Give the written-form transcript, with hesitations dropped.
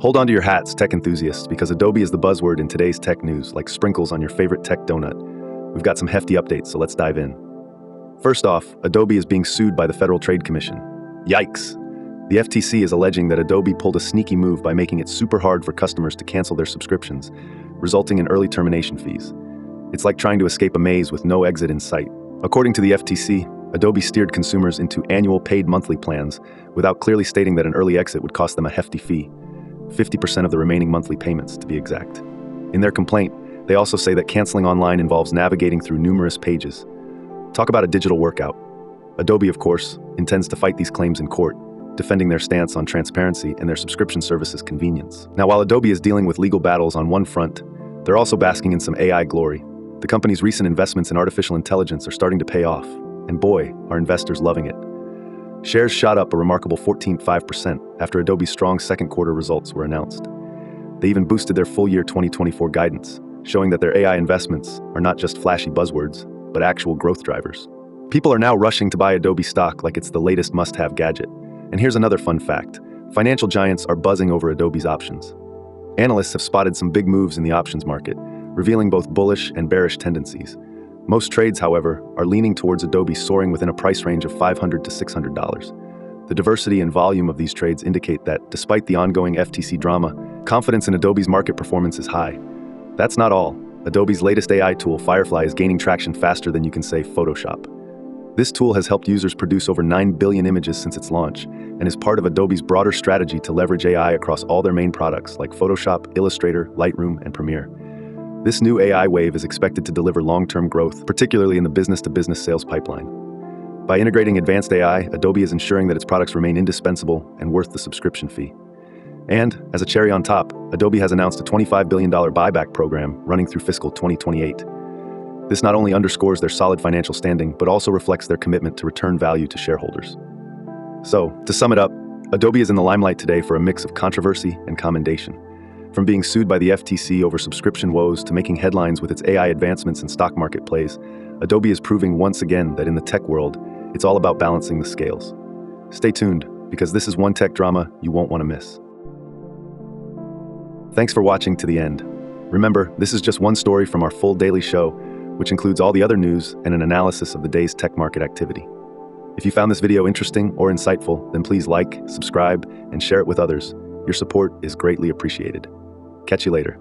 Hold on to your hats, tech enthusiasts, because Adobe is the buzzword in today's tech news, like sprinkles on your favorite tech donut. We've got some hefty updates, so let's dive in. First off, Adobe is being sued by the Federal Trade Commission. Yikes! The FTC is alleging that Adobe pulled a sneaky move by making it super hard for customers to cancel their subscriptions, resulting in early termination fees. It's like trying to escape a maze with no exit in sight. According to the FTC, Adobe steered consumers into annual paid monthly plans without clearly stating that an early exit would cost them a hefty fee, 50% of the remaining monthly payments, to be exact. In their complaint, they also say that canceling online involves navigating through numerous pages. Talk about a digital workout. Adobe, of course, intends to fight these claims in court, defending their stance on transparency and their subscription services convenience. Now, while Adobe is dealing with legal battles on one front, they're also basking in some AI glory. The company's recent investments in artificial intelligence are starting to pay off, and boy, are investors loving it. Shares shot up a remarkable 14.5% after Adobe's strong second quarter results were announced. They even boosted their full year 2024 guidance, showing that their AI investments are not just flashy buzzwords, but actual growth drivers. People are now rushing to buy Adobe stock like it's the latest must-have gadget. And here's another fun fact. Financial giants are buzzing over Adobe's options. Analysts have spotted some big moves in the options market, revealing both bullish and bearish tendencies. Most trades, however, are leaning towards Adobe soaring within a price range of $500 to $600. The diversity and volume of these trades indicate that, despite the ongoing FTC drama, confidence in Adobe's market performance is high. That's not all. Adobe's latest AI tool, Firefly, is gaining traction faster than you can say Photoshop. This tool has helped users produce over 9 billion images since its launch, and is part of Adobe's broader strategy to leverage AI across all their main products like Photoshop, Illustrator, Lightroom, and Premiere. This new AI wave is expected to deliver long-term growth, particularly in the business-to-business sales pipeline. By integrating advanced AI, Adobe is ensuring that its products remain indispensable and worth the subscription fee. And, as a cherry on top, Adobe has announced a $25 billion buyback program running through fiscal 2028. This not only underscores their solid financial standing, but also reflects their commitment to return value to shareholders. So, to sum it up, Adobe is in the limelight today for a mix of controversy and commendation. From being sued by the FTC over subscription woes to making headlines with its AI advancements and stock market plays, Adobe is proving once again that in the tech world, it's all about balancing the scales. Stay tuned, because this is one tech drama you won't want to miss. Thanks for watching to the end. Remember, this is just one story from our full daily show, which includes all the other news and an analysis of the day's tech market activity. If you found this video interesting or insightful, then please like, subscribe, and share it with others. Your support is greatly appreciated. Catch you later.